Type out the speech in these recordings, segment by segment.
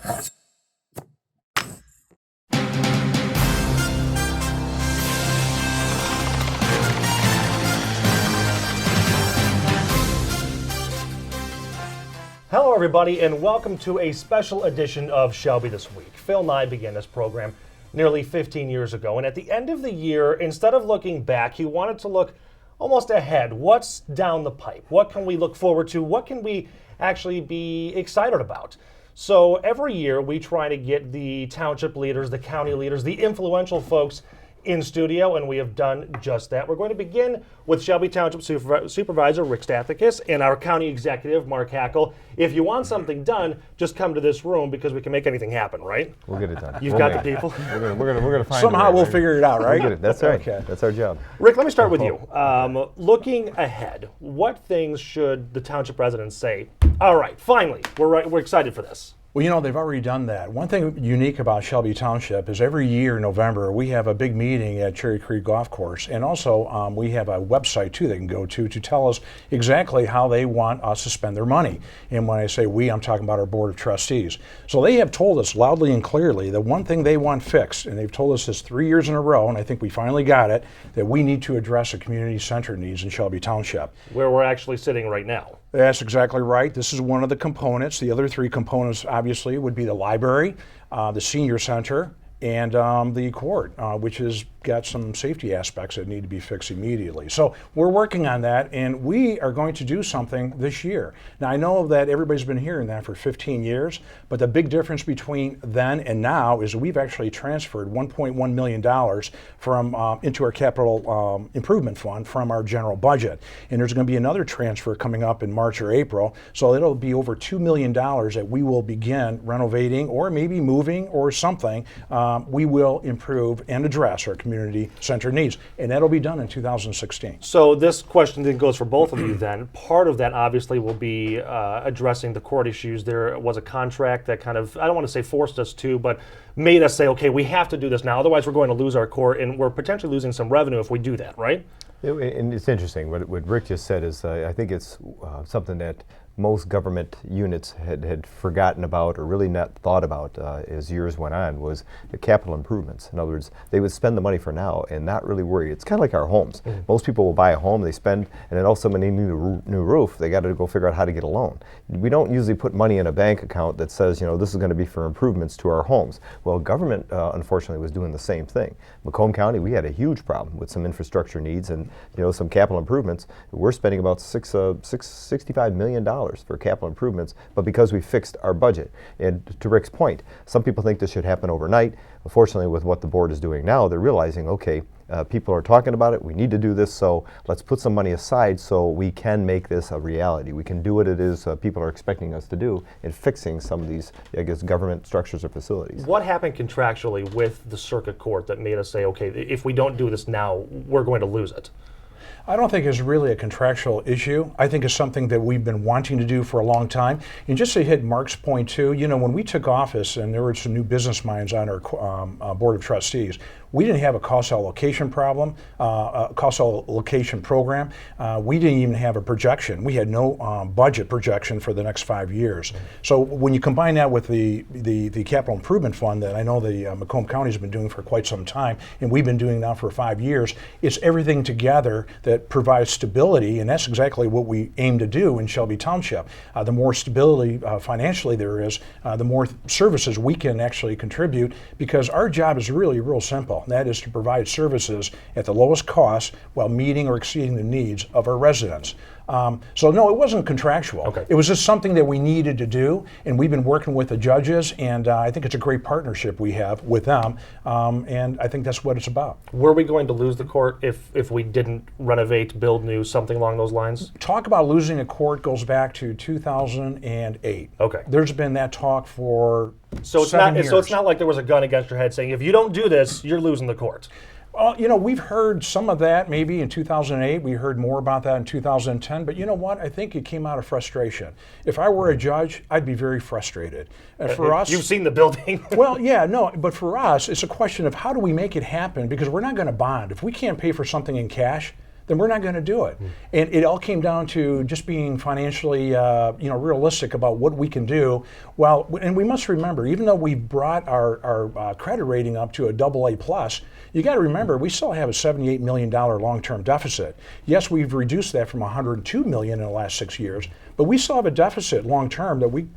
Hello everybody, and welcome to a special edition of Shelby This Week. Phil and I began this program nearly 15 years ago, and at the end of the year, instead of looking back, he wanted to look almost ahead. What's down the pipe? What can we look forward to? What can we actually be excited about? So every year we try to get the township leaders, the county leaders, the influential folks in studio, and we have done just that. We're going to begin with Shelby Township Supervisor Rick Stathakis and our County Executive Mark Hackle. If you want something done, just come to this room because we can make anything happen, right? We'll get it done. You've got the people. We're gonna find somehow a way, we'll right? figure it out, right? We'll get it. That's right. Okay. That's our job. Rick, let me start with you. Looking ahead, what things should the township residents say? All right, finally, we're excited for this. Well, you know, they've already done that. One thing unique about Shelby Township is every year in November, we have a big meeting at Cherry Creek Golf Course. And also, we have a website, too, they can go to tell us exactly how they want us to spend their money. And when I say we, I'm talking about our Board of Trustees. So they have told us loudly and clearly that one thing they want fixed, and they've told us this 3 years in a row, and I think we finally got it, that we need to address the community center needs in Shelby Township. Where we're actually sitting right now. That's exactly right. This is one of the components. The other three components, obviously, would be the library, the senior center, and the court, which has got some safety aspects that need to be fixed immediately. So we're working on that, and we are going to do something this year. Now, I know that everybody's been hearing that for 15 years, but the big difference between then and now is we've actually transferred $1.1 million from into our capital improvement fund from our general budget. And there's going to be another transfer coming up in March or April, so it'll be over $2 million that we will begin renovating or maybe moving or something. We will improve and address our community center needs, and that'll be done in 2016. So this question then goes for both of you then. Part of that obviously will be addressing the court issues. There was a contract that kind of, I don't want to say forced us to, but made us say, okay, we have to do this now, otherwise we're going to lose our court, and we're potentially losing some revenue if we do that, right? And it's interesting. What Rick just said is, I think it's something that most government units had forgotten about or really not thought about as years went on, was the capital improvements. In other words, they would spend the money for now and not really worry. It's kind of like our homes. Mm-hmm. Most people will buy a home, they spend, and then all of a sudden they need a new roof, they got to go figure out how to get a loan. We don't usually put money in a bank account that says, you know, this is going to be for improvements to our homes. Well, government, unfortunately, was doing the same thing. Macomb County, we had a huge problem with some infrastructure needs and, you know, some capital improvements. We're spending about $65 million for capital improvements, but because we fixed our budget. And to Rick's point, some people think this should happen overnight. Unfortunately, with what the board is doing now, they're realizing, okay, people are talking about it, we need to do this, so let's put some money aside so we can make this a reality. We can do what it is people are expecting us to do in fixing some of these, I guess, government structures or facilities. What happened contractually with the circuit court that made us say, okay, if we don't do this now, we're going to lose it? I don't think it's really a contractual issue. I think it's something that we've been wanting to do for a long time. And just to hit Mark's point too, you know, when we took office and there were some new business minds on our Board of Trustees, we didn't have a cost allocation problem, cost allocation program. We didn't even have a projection. We had no budget projection for the next 5 years. So when you combine that with the capital improvement fund that I know the Macomb County has been doing for quite some time, and we've been doing now for 5 years, it's everything together that provides stability, and that's exactly what we aim to do in Shelby Township. The more stability financially there is, the more services we can actually contribute, because our job is really real simple. And that is to provide services at the lowest cost while meeting or exceeding the needs of our residents. So no, it wasn't contractual. Okay. It was just something that we needed to do, and we've been working with the judges, and I think it's a great partnership we have with them, and I think that's what it's about. Were we going to lose the court if we didn't renovate, build new, something along those lines? Talk about losing a court goes back to 2008. Okay. There's been that talk for So it's 7 not. years. So it's not like there was a gun against your head saying, if you don't do this, you're losing the court. Well, you know, we've heard some of that maybe in 2008. We heard more about that in 2010. But you know what? I think it came out of frustration. If I were a judge, I'd be very frustrated. For us, you've seen the building. well, yeah, no, but for us, it's a question of how do we make it happen? Because we're not going to bond. If we can't pay for something in cash, then we're not going to do it. And it all came down to just being financially, realistic about what we can do. Well, and we must remember, even though we've brought our credit rating up to a AA plus, you got to remember we still have a $78 million long-term deficit. Yes, we've reduced that from $102 million in the last 6 years, but we still have a deficit long-term that we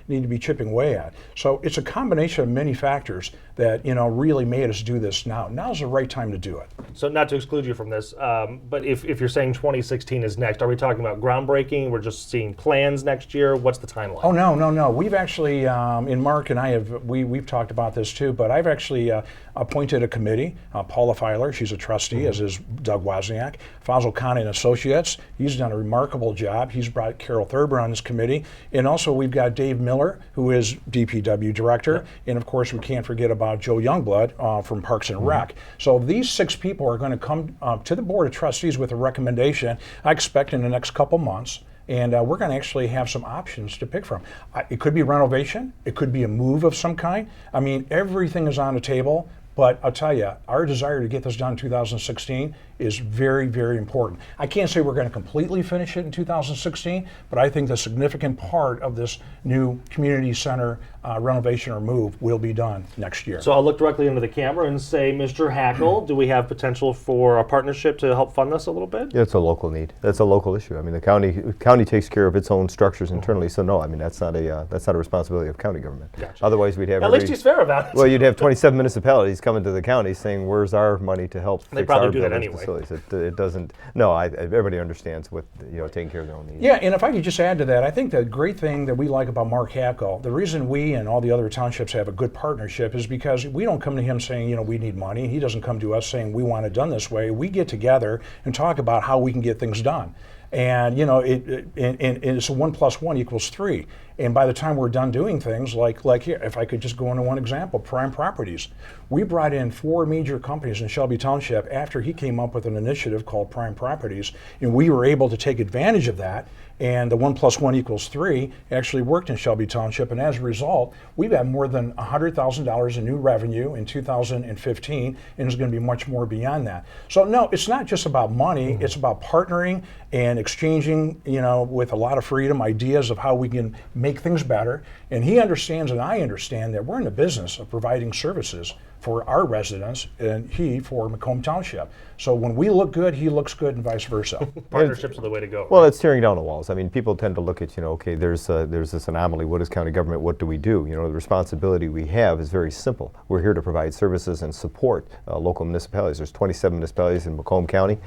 need to be chipping away at. So it's a combination of many factors that really made us do this now. Now's the right time to do it. So not to exclude you from this, but if you're saying 2016 is next, are we talking about groundbreaking? We're just seeing plans next year? What's the timeline? Oh, no. We've actually, and Mark and I we've talked about this too, but I've actually appointed a committee. Paula Filer, she's a trustee, as is Doug Wozniak. Fazil Khan and Associates, he's done a remarkable job. He's brought Carol Thurber on this committee. And also we've got Dave Miller, who is DPW director. Yep. And of course we can't forget about Joe Youngblood from Parks and Rec. So these 6 people are going to come to the Board of Trustees with a recommendation, I expect in the next couple months. And we're going to actually have some options to pick from. It could be renovation. It could be a move of some kind. I mean, everything is on the table. But I'll tell you, our desire to get this done in 2016 is very, very important. I can't say we're going to completely finish it in 2016, but I think the significant part of this new community center renovation or move will be done next year. So I'll look directly into the camera and say, Mr. Hackle, do we have potential for a partnership to help fund this a little bit? Yeah, it's a local need. That's a local issue. I mean, the county takes care of its own structures internally, so no, I mean that's not a responsibility of county government. Gotcha. Otherwise, we'd have at least he's fair about it. Well, you'd have 27 municipalities coming to the county saying, "Where's our money to help?" They fix probably our do that buildings, anyway. facilities?" It doesn't. No, everybody understands what taking care of their own needs. Yeah, and if I could just add to that, I think the great thing that we like about Mark Hackle, the reason we and all the other townships have a good partnership is because we don't come to him saying, we need money. He doesn't come to us saying we want it done this way. We get together and talk about how we can get things done. And it's a 1 + 1 = 3. And by the time we're done doing things like here, if I could just go into one example, Prime Properties. We brought in 4 major companies in Shelby Township after he came up with an initiative called Prime Properties, and we were able to take advantage of that. And the 1 + 1 = 3 actually worked in Shelby Township, and as a result, we've had more than $100,000 in new revenue in 2015, and there's going to be much more beyond that. So no, it's not just about money; it's about partnering and exchanging, with a lot of freedom, ideas of how we can make things better. And he understands, and I understand that we're in the business of providing services for our residents, and he for Macomb Township. So when we look good, he looks good, and vice versa. Partnerships are the way to go. Well, it's tearing down the walls. I mean, people tend to look at, okay, there's this anomaly. What is county government? What do we do? The responsibility we have is very simple. We're here to provide services and support local municipalities. There's 27 municipalities in Macomb County,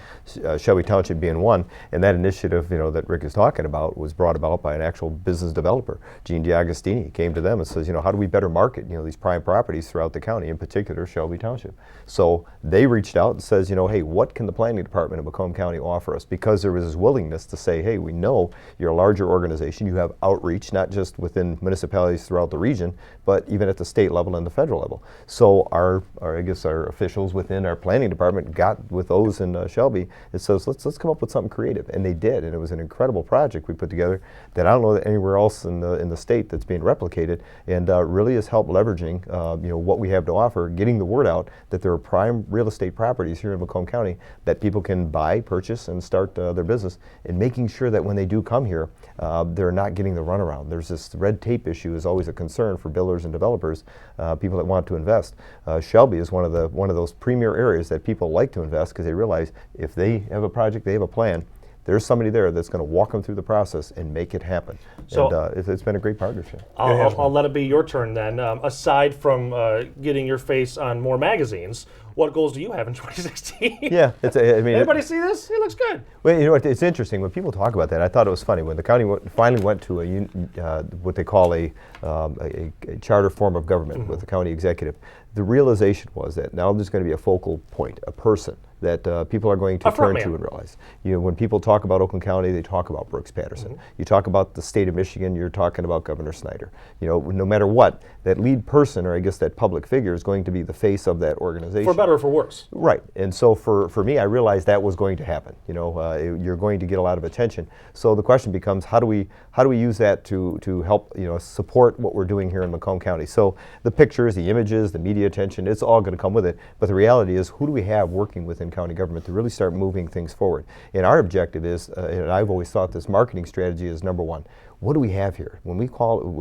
Shelby Township being one, and that initiative, that Rick is talking about was brought about by an actual business developer. Gene DiAgostini came to them and says, how do we better market, these prime properties throughout the county, in particular Shelby Township? So they reached out and says, hey, what can the planning department of Macomb County offer us? Because there was this willingness to say, hey, we know you're a larger organization, you have outreach, not just within municipalities throughout the region, but even at the state level and the federal level. So our officials within our planning department got with those in Shelby and says, let's come up with something creative, and they did, and it was an incredible project we put together that I don't know that anywhere else in the state that's being replicated, and really has helped leveraging what we have to offer, getting the word out that there are prime real estate properties here in Macomb County that people can buy, purchase, and start their business, and making sure that when they do come here, they're not getting the runaround. There's this red tape issue is always a concern for builders and developers, people that want to invest. Shelby is one of those premier areas that people like to invest because they realize if they have a project, they have a plan, there's somebody there that's going to walk them through the process and make it happen. So and it's been a great partnership. I'll let it be your turn then. Aside from getting your face on more magazines, what goals do you have in 2016? Yeah, anybody see this? It looks good. Well, it's interesting when people talk about that. I thought it was funny when the county finally went to what they call a charter form of government with the county executive. The realization was that now there's going to be a focal point, a person that people are going to turn to and realize. When people talk about Oakland County, they talk about Brooks Patterson. You talk about the state of Michigan, you're talking about Governor Snyder. No matter what, that lead person, or I guess that public figure, is going to be the face of that organization. For better or for worse. Right. And so for me, I realized that was going to happen. You're going to get a lot of attention. So the question becomes, how do we use that to help support what we're doing here in Macomb County? So the pictures, the images, the media attention, it's all going to come with it. But the reality is, who do we have working within in county government to really start moving things forward. And our objective is, and I've always thought this marketing strategy is number one. What do we have here? When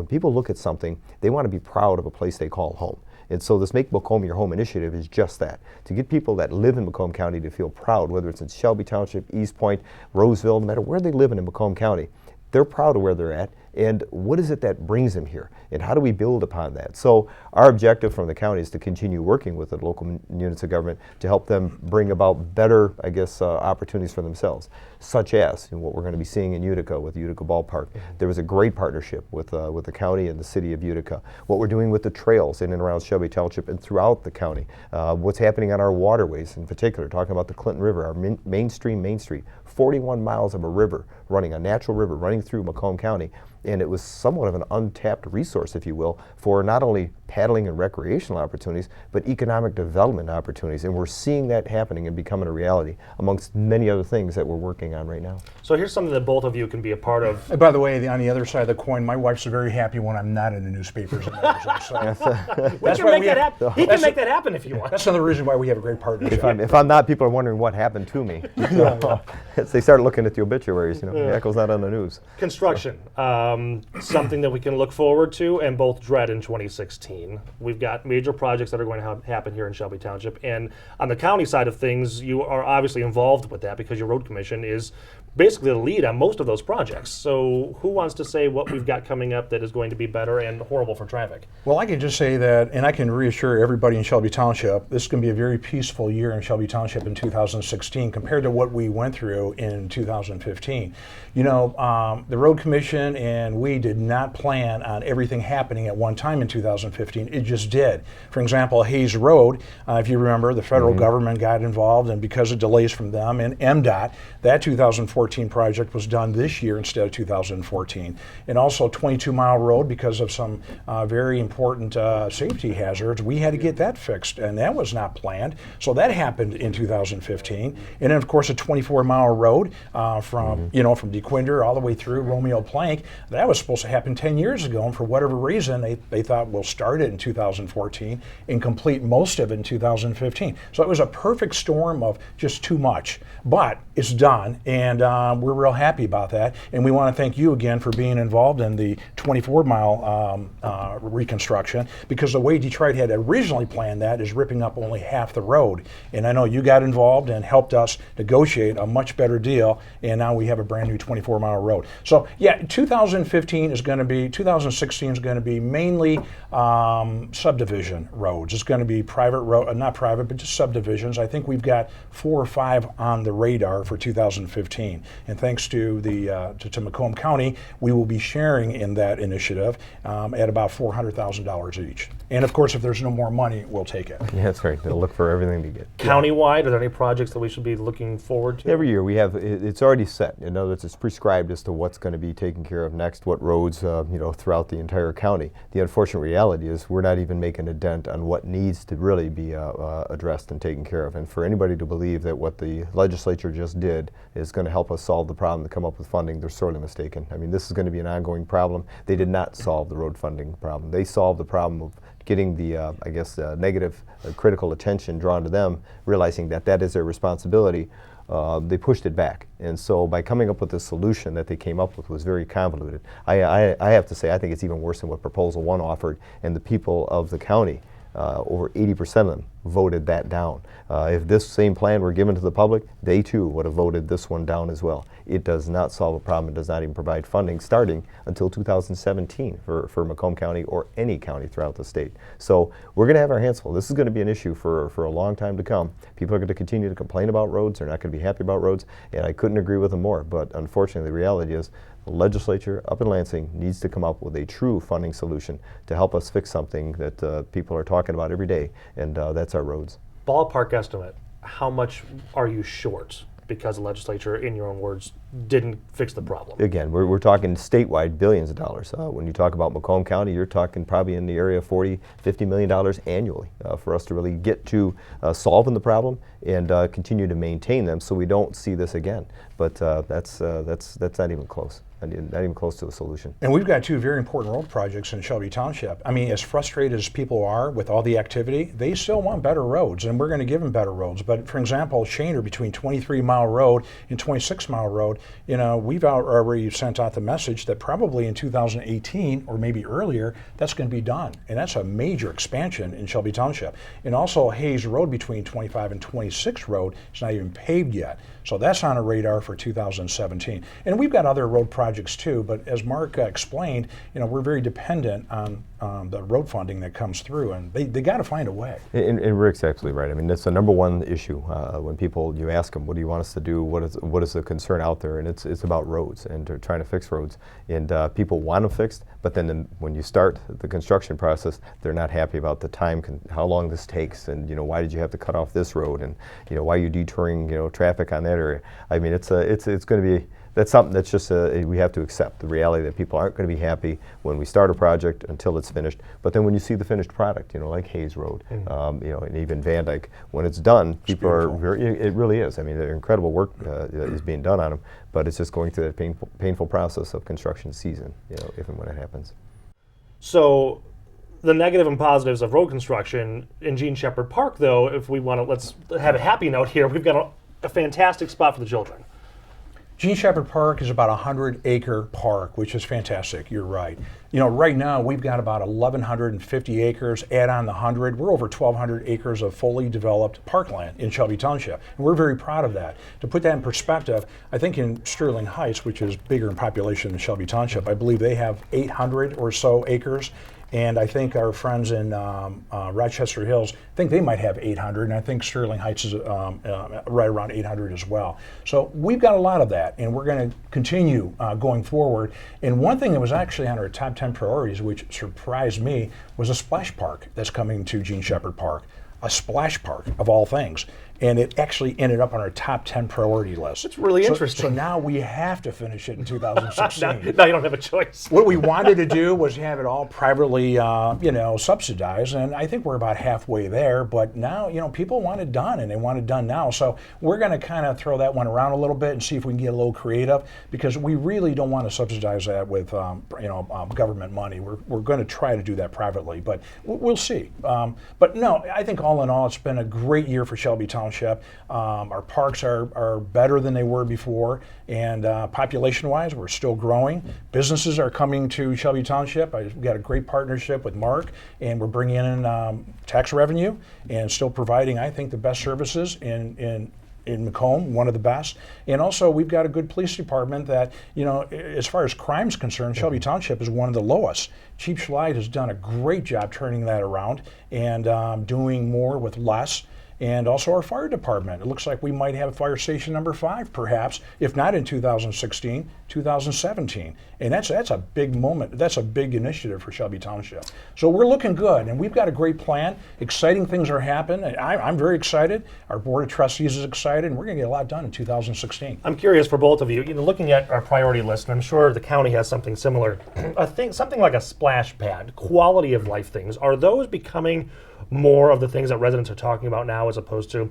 people look at something, they want to be proud of a place they call home. And so this Make Macomb Your Home initiative is just that, to get people that live in Macomb County to feel proud, whether it's in Shelby Township, East Point, Roseville, no matter where they live in Macomb County. They're proud of where they're at, and what is it that brings them here, and how do we build upon that? So our objective from the county is to continue working with the local units of government to help them bring about better, opportunities for themselves, such as what we're going to be seeing in Utica with Utica Ballpark. There was a great partnership with the county and the city of Utica. What we're doing with the trails in and around Shelby Township and throughout the county. What's happening on our waterways in particular, talking about the Clinton River, our Main Street, 41 miles of a river running, a natural river running through Macomb County. And it was somewhat of an untapped resource, if you will, for not only paddling and recreational opportunities, but economic development opportunities. And we're seeing that happening and becoming a reality, amongst many other things that we're working on right now. So here's something that both of you can be a part of. And by the way, on the other side of the coin, my wife's very happy when I'm not in the newspapers and magazines. So He can make that happen if you want. that's another reason why we have a great partnership. If I'm not, people are wondering what happened to me. As they start looking at the obituaries, Echo's not on the news. Construction, something that we can look forward to and both dread in 2016. We've got major projects that are going to happen here in Shelby Township, and on the county side of things, you are obviously involved with that because your road commission is basically the lead on most of those projects. So who wants to say what we've got coming up that is going to be better and horrible for traffic? Well, I can just say that, and I can reassure everybody in Shelby Township, this is going to be a very peaceful year in Shelby Township in 2016 compared to what we went through in 2015. The Road Commission and we did not plan on everything happening at one time in 2015. It just did. For example, Hayes Road, if you remember, the federal government got involved, and because of delays from them and MDOT, that 2014 project was done this year instead of 2014. And also 22 Mile Road, because of some very important safety hazards, we had to get that fixed, and that was not planned. So that happened in 2015. And then, of course, a 24 Mile Road from DeQuinder all the way through Romeo Plank, that was supposed to happen 10 years ago, and for whatever reason, they thought we'll start it in 2014 and complete most of it in 2015. So it was a perfect storm of just too much. But it's done, and we're real happy about that. And we want to thank you again for being involved in the 24 Mile reconstruction, because the way Detroit had originally planned that is ripping up only half the road. And I know you got involved and helped us negotiate a much better deal, and now we have a brand new 24 Mile road. So yeah, 2016 is going to be mainly subdivision roads. It's going to be private road, not private, but just subdivisions. I think we've got 4 or 5 on the radar for 2015. And thanks to to Macomb County, we will be sharing in that initiative at about $400,000 each. And of course, if there's no more money, we'll take it. Yeah, that's right. They'll look for everything to get. Countywide, are there any projects that we should be looking forward to? Every year we have, it's already set. In other words, it's prescribed as to what's going to be taken care of next, what roads, throughout the entire county. The unfortunate reality is we're not even making a dent on what needs to really be addressed and taken care of. And for anybody to believe that what the legislature just did is going to help us solve the problem to come up with funding, they're sorely mistaken. I mean, this is going to be an ongoing problem. They did not solve the road funding problem. They solved the problem of getting the, negative critical attention drawn to them, realizing that that is their responsibility. They pushed it back. And so by coming up with the solution that they came up with was very convoluted. I have to say, I think it's even worse than what Proposal 1 offered, and the people of the county, over 80% of them, voted that down. If this same plan were given to the public, they too would have voted this one down as well. It does not solve a problem. It does not even provide funding starting until 2017 for Macomb County or any county throughout the state. So we're going to have our hands full. This is going to be an issue for a long time to come. People are going to continue to complain about roads. They're not going to be happy about roads, and I couldn't agree with them more. But unfortunately, the reality is the legislature up in Lansing needs to come up with a true funding solution to help us fix something that people are talking about every day, and that's our roads. Ballpark estimate, how much are you short because the legislature, in your own words, didn't fix the problem? Again, we're talking statewide billions of dollars. When you talk about Macomb County, you're talking probably in the area of $40, $50 million annually for us to really get to solving the problem and continue to maintain them so we don't see this again. But that's not even close. not even close to a solution. And we've got two very important road projects in Shelby Township. I mean, as frustrated as people are with all the activity, they still want better roads, and we're going to give them better roads. But for example, Shaner between 23 Mile Road and 26 Mile Road, we've already sent out the message that probably in 2018 or maybe earlier, that's going to be done. And that's a major expansion in Shelby Township. And also Hayes Road between 25 and 26 Road is not even paved yet. So that's on a radar for 2017. And we've got other road projects too, but as Mark explained, we're very dependent on the road funding that comes through, and they got to find a way. And Rick's absolutely right. I mean, that's the number one issue when you ask them, what do you want us to do? What is the concern out there? And it's about roads and trying to fix roads. And people want them fixed, but then when you start the construction process, they're not happy about the time, how long this takes, and why did you have to cut off this road, and why are you detouring traffic on that area? I mean, it's going to be. That's something that's just we have to accept the reality that people aren't going to be happy when we start a project until it's finished. But then when you see the finished product, like Hayes Road, and even Van Dyke, when it's done, people are very. It really is. I mean, incredible work is being done on them, but it's just going through that painful process of construction season, if and when it happens. So, the negative and positives of road construction in Gene Shepherd Park, though, if we want to, let's have a happy note here. We've got a fantastic spot for the children. Gene Shepherd Park is about a 100-acre park, which is fantastic. You're right. Right now we've got about 1,150 acres. Add on the 100, we're over 1,200 acres of fully developed parkland in Shelby Township, and we're very proud of that. To put that in perspective, I think in Sterling Heights, which is bigger in population than Shelby Township, I believe they have 800 or so acres. And I think our friends in Rochester Hills, I think they might have 800, and I think Sterling Heights is right around 800 as well. So we've got a lot of that, and we're going to continue going forward. And one thing that was actually on our top 10 priorities, which surprised me, was a splash park that's coming to Gene Shepherd Park. A splash park, of all things. And it actually ended up on our top 10 priority list. It's really interesting. So now we have to finish it in 2016. Now you don't have a choice. What we wanted to do was have it all privately, subsidized, and I think we're about halfway there. But now, people want it done, and they want it done now. So we're going to kind of throw that one around a little bit and see if we can get a little creative, because we really don't want to subsidize that with, government money. We're going to try to do that privately, but we'll see. But no, I think all in all, it's been a great year for Shelby Township. Our parks are better than they were before, and population-wise, we're still growing. Businesses are coming to Shelby Township. We've got a great partnership with Mark, and we're bringing in tax revenue and still providing, I think, the best services in Macomb, one of the best. And also, we've got a good police department that, as far as crime's concerned, Shelby Township is one of the lowest. Chief Schleit has done a great job turning that around and doing more with less. And also our fire department. It looks like we might have fire station number 5, perhaps, if not in 2016, 2017. And that's a big moment. That's a big initiative for Shelby Township. So we're looking good, and we've got a great plan. Exciting things are happening. I'm very excited. Our board of trustees is excited, and we're going to get a lot done in 2016. I'm curious for both of you. Looking at our priority list, and I'm sure the county has something similar. Something like a splash pad, quality of life things. Are those becoming more of the things that residents are talking about now, as opposed to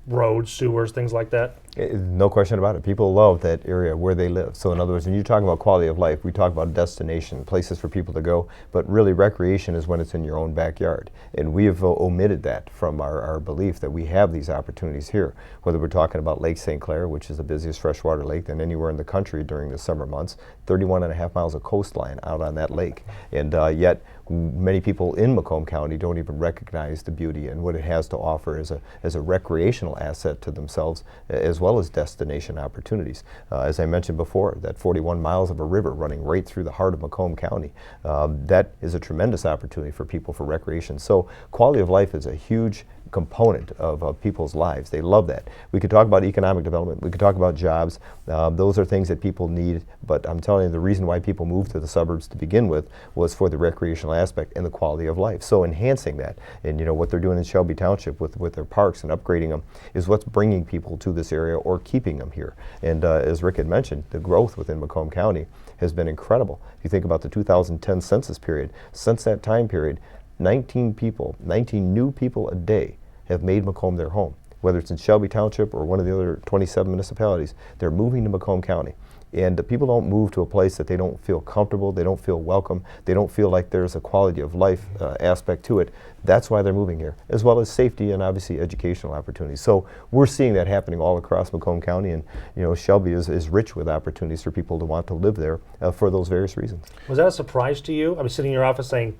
roads, sewers, things like that? No question about it. People love that area where they live. So in other words, when you talk about quality of life, we talk about destination, places for people to go, but really recreation is when it's in your own backyard. And we have omitted that from our belief that we have these opportunities here, whether we're talking about Lake St. Clair, which is the busiest freshwater lake than anywhere in the country during the summer months, 31.5 miles of coastline out on that lake. And yet many people in Macomb County don't even recognize the beauty and what it has to offer as a recreational asset to themselves, as well as destination opportunities. As I mentioned before, that 41 miles of a river running right through the heart of Macomb County, that is a tremendous opportunity for people for recreation. So quality of life is a huge component of people's lives. They love that. We could talk about economic development. We could talk about jobs. Those are things that people need, but I'm telling you, the reason why people moved to the suburbs to begin with was for the recreational aspect and the quality of life. So enhancing that, and what they're doing in Shelby Township with their parks and upgrading them is what's bringing people to this area or keeping them here. And as Rick had mentioned, the growth within Macomb County has been incredible. If you think about the 2010 census period, since that time period, 19 new people a day have made Macomb their home. Whether it's in Shelby Township or one of the other 27 municipalities, they're moving to Macomb County. And people don't move to a place that they don't feel comfortable, they don't feel welcome, they don't feel like there's a quality of life aspect to it. That's why they're moving here, as well as safety and obviously educational opportunities. So we're seeing that happening all across Macomb County, and Shelby is rich with opportunities for people to want to live there for those various reasons. Was that a surprise to you? I was sitting in your office saying,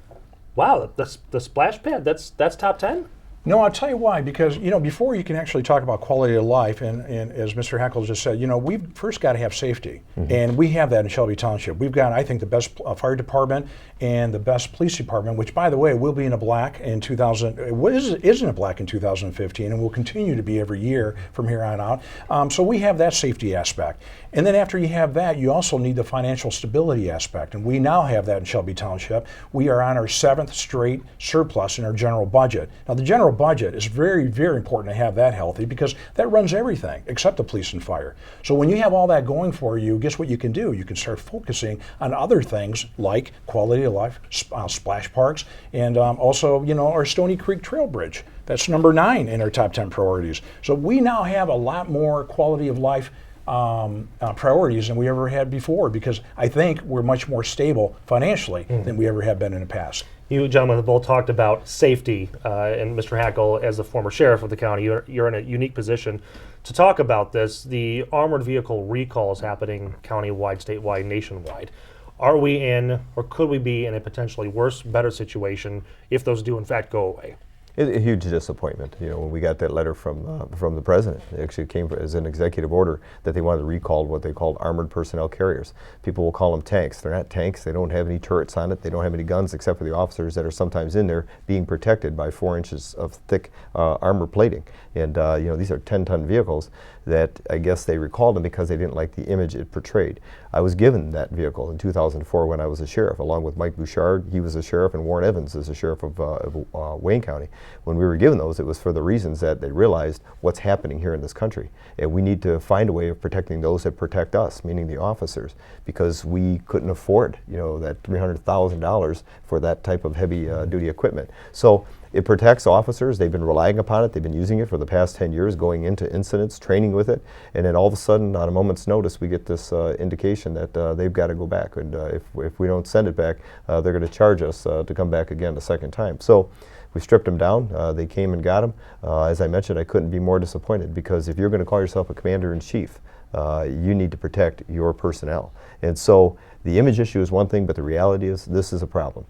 wow, the splash pad, that's top 10? No, I'll tell you why. Because before you can actually talk about quality of life, and as Mr. Hackle just said, we've first got to have safety, and we have that in Shelby Township. We've got, I think, the best fire department and the best police department, which, by the way, will be in a black in 2000. It isn't a black in 2015, and will continue to be every year from here on out. So we have that safety aspect, and then after you have that, you also need the financial stability aspect, and we now have that in Shelby Township. We are on our 7th straight surplus in our general budget. Now, the general budget is very, very important to have that healthy, because that runs everything except the police and fire. So when you have all that going for you, guess what you can do? You can start focusing on other things like quality of life, splash parks, and also our Stony Creek Trail Bridge. That's number 9 in our top 10 priorities. So we now have a lot more quality of life priorities than we ever had before, because I think we're much more stable financially than we ever have been in the past. You gentlemen have both talked about safety, and Mr. Hackle, as the former sheriff of the county, you're in a unique position to talk about this. The armored vehicle recall is happening countywide, statewide, nationwide. Are we in, or could we be in, a potentially worse, better situation if those do in fact go away? A huge disappointment. When we got that letter from the president, it actually came as an executive order that they wanted to recall what they called armored personnel carriers. People will call them tanks. They're not tanks. They don't have any turrets on it. They don't have any guns, except for the officers that are sometimes in there being protected by 4 inches of thick armor plating. And these are 10-ton vehicles that I guess they recalled them because they didn't like the image it portrayed. I was given that vehicle in 2004 when I was a sheriff, along with Mike Bouchard. He was a sheriff, and Warren Evans is a sheriff of Wayne County. When we were given those, it was for the reasons that they realized what's happening here in this country. And we need to find a way of protecting those that protect us, meaning the officers, because we couldn't afford, that $300,000 for that type of heavy duty equipment. So it protects officers. They've been relying upon it. They've been using it for the past 10 years, going into incidents, training with it. And then all of a sudden, on a moment's notice, we get this indication that they've got to go back. And if we don't send it back, they're going to charge us to come back again a second time. So we stripped them down. They came and got them. As I mentioned, I couldn't be more disappointed, because if you're going to call yourself a commander-in-chief, you need to protect your personnel. And so the image issue is one thing, but the reality is this is a problem.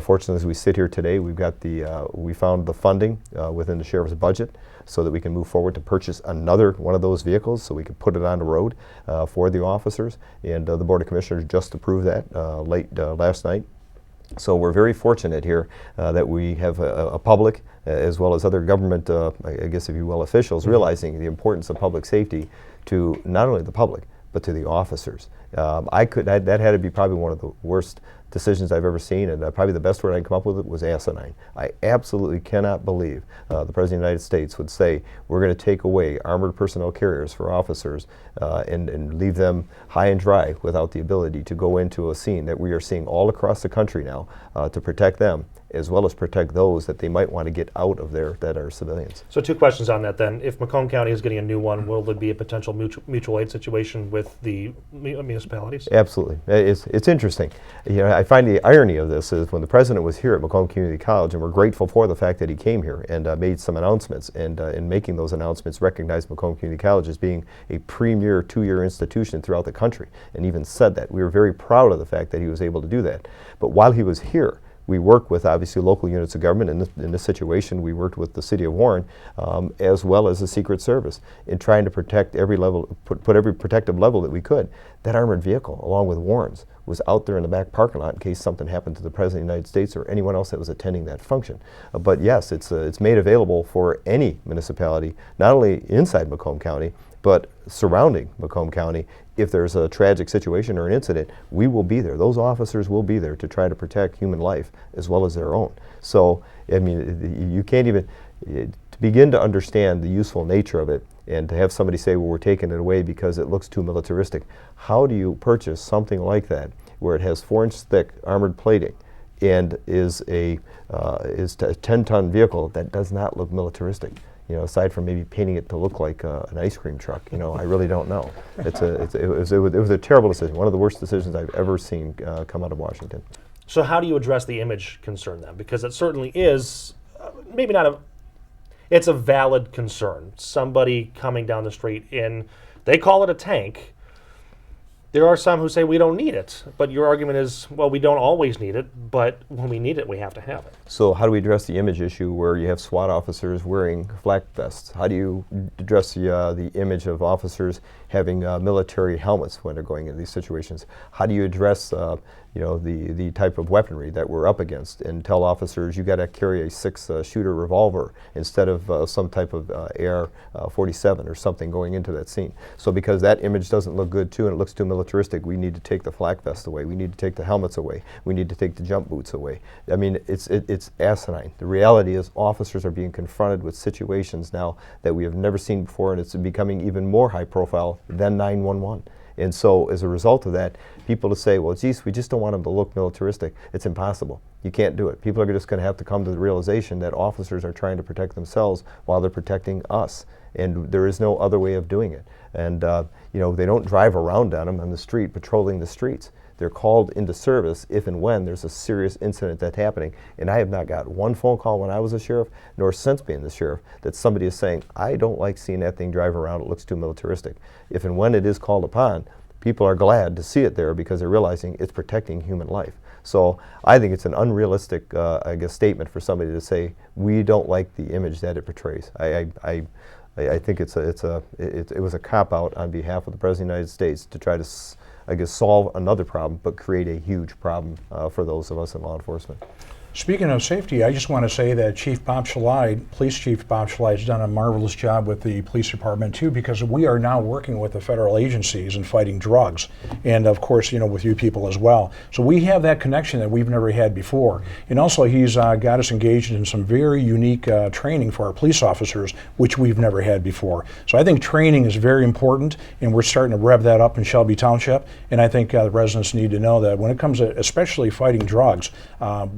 Fortunately, as we sit here today, we found the funding within the sheriff's budget so that we can move forward to purchase another one of those vehicles so we can put it on the road for the officers. And the Board of Commissioners just approved that late last night. So we're very fortunate here that we have a public, as well as other government, I guess if you will, officials realizing the importance of public safety to not only the public, but to the officers. That had to be probably one of the worst decisions I've ever seen, and probably the best word I can come up with was asinine. I absolutely cannot believe the President of the United States would say we're going to take away armored personnel carriers for officers and leave them high and dry without the ability to go into a scene that we are seeing all across the country now to protect them, as well as protect those that they might want to get out of there that are civilians. So 2 questions on that then. If Macomb County is getting a new one, will there be a potential mutual aid situation with the municipalities? Absolutely. It's interesting. I find the irony of this is when the president was here at Macomb Community College, and we're grateful for the fact that he came here and made some announcements, and in making those announcements recognized Macomb Community College as being a premier 2-year institution throughout the country, and even said that. We were very proud of the fact that he was able to do that. But while he was here, we work with obviously local units of government. In this situation, we worked with the City of Warren as well as the Secret Service in trying to protect every level, put every protective level that we could. That armored vehicle, along with Warren's, was out there in the back parking lot in case something happened to the President of the United States or anyone else that was attending that function. But yes, it's made available for any municipality, not only inside Macomb County, but surrounding Macomb County. If there's a tragic situation or an incident, we will be there. Those officers will be there to try to protect human life as well as their own. So, I mean, you can't even, to begin to understand the useful nature of it, and to have somebody say, well, we're taking it away because it looks too militaristic. How do you purchase something like that where it has 4-inch thick armored plating and is a 10-ton vehicle that does not look militaristic? aside from maybe painting it to look like an ice cream truck, I really don't know. It was a terrible decision, one of the worst decisions I've ever seen come out of Washington. So how do you address the image concern then? Because it certainly is, maybe not it's a valid concern. Somebody coming down the street they call it a tank. There are some who say we don't need it, but your argument is, well, we don't always need it, but when we need it, we have to have it. So how do we address the image issue where you have SWAT officers wearing flak vests? How do you address the image of officers having military helmets when they're going into these situations? How do you address the type of weaponry that we're up against and tell officers you got to carry a 6-shooter revolver instead of some type of AR-47 or something going into that scene? So because that image doesn't look good too and it looks too militaristic, we need to take the flak vest away. We need to take the helmets away. We need to take the jump boots away. I mean, it's asinine. The reality is officers are being confronted with situations now that we have never seen before, and it's becoming even more high profile than 911. And so as a result of that, people to say, well, geez, we just don't want them to look militaristic. It's impossible. You can't do it. People are just going to have to come to the realization that officers are trying to protect themselves while they're protecting us. And there is no other way of doing it. And, they don't drive around on them on the street, patrolling the streets. They're called into service if and when there's a serious incident that's happening. And I have not got one phone call when I was a sheriff, nor since being the sheriff, that somebody is saying, I don't like seeing that thing drive around, it looks too militaristic. If and when it is called upon, people are glad to see it there because they're realizing it's protecting human life. So I think it's an unrealistic, statement for somebody to say, we don't like the image that it portrays. I think it was a cop-out on behalf of the President of the United States to try to solve another problem, but create a huge problem for those of us in law enforcement. Speaking of safety, I just want to say that Police Chief Bob Schley has done a marvelous job with the police department too, because we are now working with the federal agencies in fighting drugs, and of course, with you people as well. So we have that connection that we've never had before. And also he's got us engaged in some very unique training for our police officers, which we've never had before. So I think training is very important, and we're starting to rev that up in Shelby Township. And I think the residents need to know that when it comes to especially fighting drugs,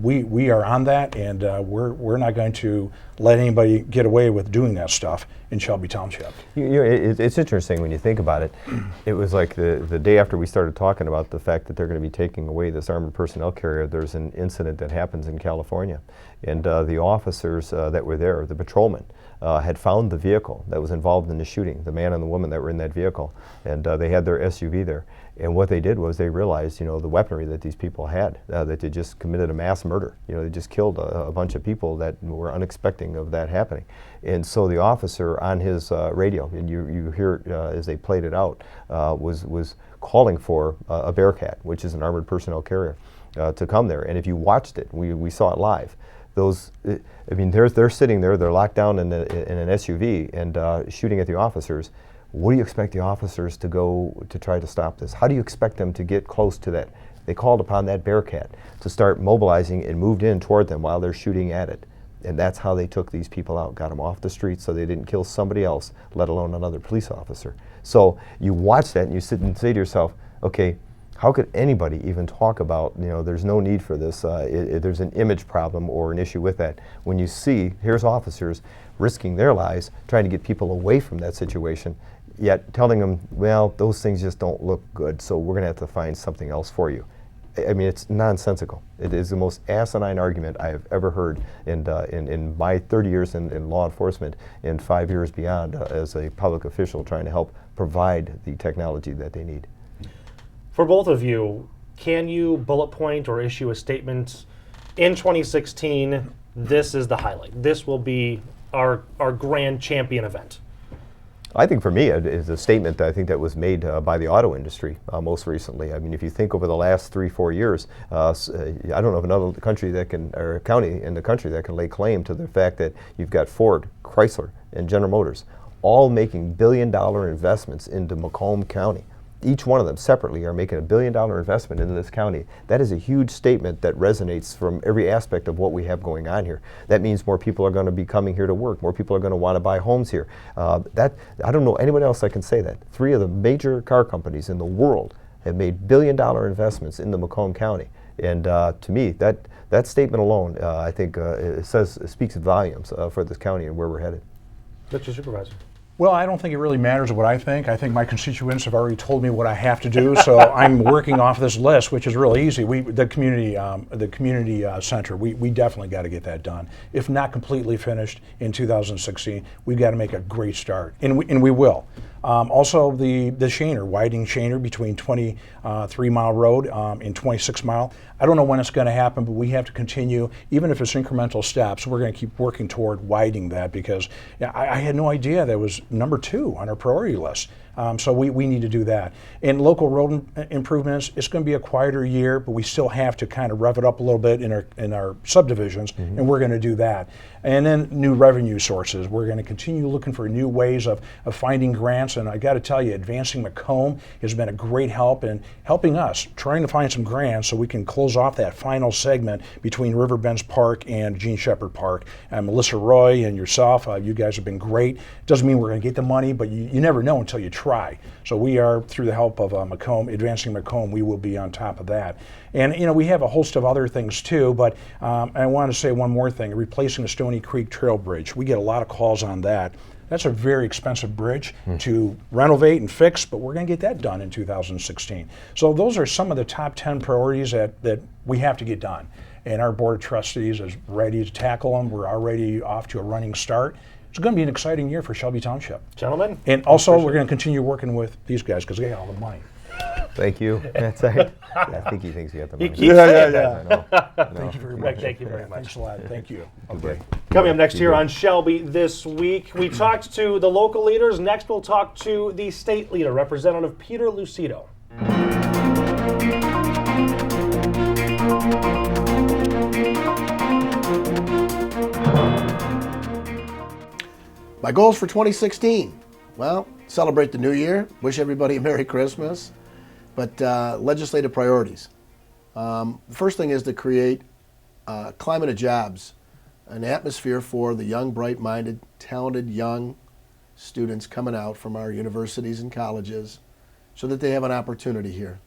we are on that, and we're not going to let anybody get away with doing that stuff in Shelby Township. It's interesting when you think about it. It was like the day after we started talking about the fact that they're going to be taking away this armored personnel carrier, there's an incident that happens in California. And the officers that were there, the patrolmen, had found the vehicle that was involved in the shooting, the man and the woman that were in that vehicle. And they had their SUV there. And what they did was they realized, the weaponry that these people had, that they just committed a mass murder. They just killed a bunch of people that were unexpecting of that happening. And so the officer on his radio, and you hear it as they played it out, was calling for a Bearcat, which is an armored personnel carrier, to come there. And if you watched it, we saw it live. They're sitting there, they're locked down in an SUV and shooting at the officers. What do you expect the officers to go to try to stop this? How do you expect them to get close to that? They called upon that Bearcat to start mobilizing and moved in toward them while they're shooting at it. And that's how they took these people out, got them off the street so they didn't kill somebody else, let alone another police officer. So you watch that and you sit and say to yourself, okay, how could anybody even talk about, there's no need for this, there's an image problem or an issue with that. When you see, here's officers risking their lives, trying to get people away from that situation, yet telling them, well, those things just don't look good, so we're going to have to find something else for you. It's nonsensical. It is the most asinine argument I have ever heard in my 30 years in law enforcement and 5 years beyond as a public official trying to help provide the technology that they need. For both of you, can you bullet point or issue a statement in 2016, this is the highlight, this will be our grand champion event? I think for me, it is a statement that I think that was made by the auto industry most recently. If you think over the last 3-4 years, I don't know of another country that can, or county in the country that can lay claim to the fact that you've got Ford, Chrysler, and General Motors all making billion-dollar investments into Macomb County. Each one of them separately are making $1 billion investment into this county. That is a huge statement that resonates from every aspect of what we have going on here. That means more people are going to be coming here to work. More people are going to want to buy homes here. I don't know anyone else that can say that. 3 of the major car companies in the world have made $1 billion investments into Macomb County. And to me, that statement alone, I think, it speaks volumes for this county and where we're headed. That's your supervisor. Well, I don't think it really matters what I think. I think my constituents have already told me what I have to do, so I'm working off this list, which is really easy. The community center, we definitely got to get that done. If not completely finished in 2016, we've got to make a great start, and we will. Also, the Shaner, widening Shaner between 23 Mile Road and 26 Mile. I don't know when it's going to happen, but we have to continue, even if it's incremental steps, we're going to keep working toward widening that, because I had no idea that was number 2 on our priority list. So we need to do that. And local road improvements, it's going to be a quieter year, but we still have to kind of rev it up a little bit in our subdivisions, and we're going to do that. And then new revenue sources. We're going to continue looking for new ways of finding grants, and I got to tell you, Advancing Macomb has been a great help in helping us, trying to find some grants so we can close off that final segment between Riverbends Park and Gene Shepherd Park. And Melissa Roy and yourself, you guys have been great. Doesn't mean we're going to get the money, but you never know until you try. So we are, through the help of Macomb, Advancing Macomb, we will be on top of that. And we have a host of other things too, but I want to say one more thing, replacing the Stony Creek Trail Bridge. We get a lot of calls on that. That's a very expensive bridge to renovate and fix, but we're going to get that done in 2016. So those are some of the top 10 priorities that we have to get done. And our Board of Trustees is ready to tackle them. We're already off to a running start. It's going to be an exciting year for Shelby Township. Gentlemen. And also, we're going to continue working with these guys because they got all the money. Thank you. That's right. I think he thinks he got the money. Thank you very much. Thank you very much. Thanks a lot. Thank you. Okay. Coming up next here on Shelby This Week, we talked to the local leaders. Next, we'll talk to the state leader, Representative Peter Lucido. My goals for 2016, well, celebrate the new year, wish everybody a Merry Christmas, but legislative priorities. The first thing is to create a climate of jobs, an atmosphere for the young, bright-minded, talented young students coming out from our universities and colleges so that they have an opportunity here,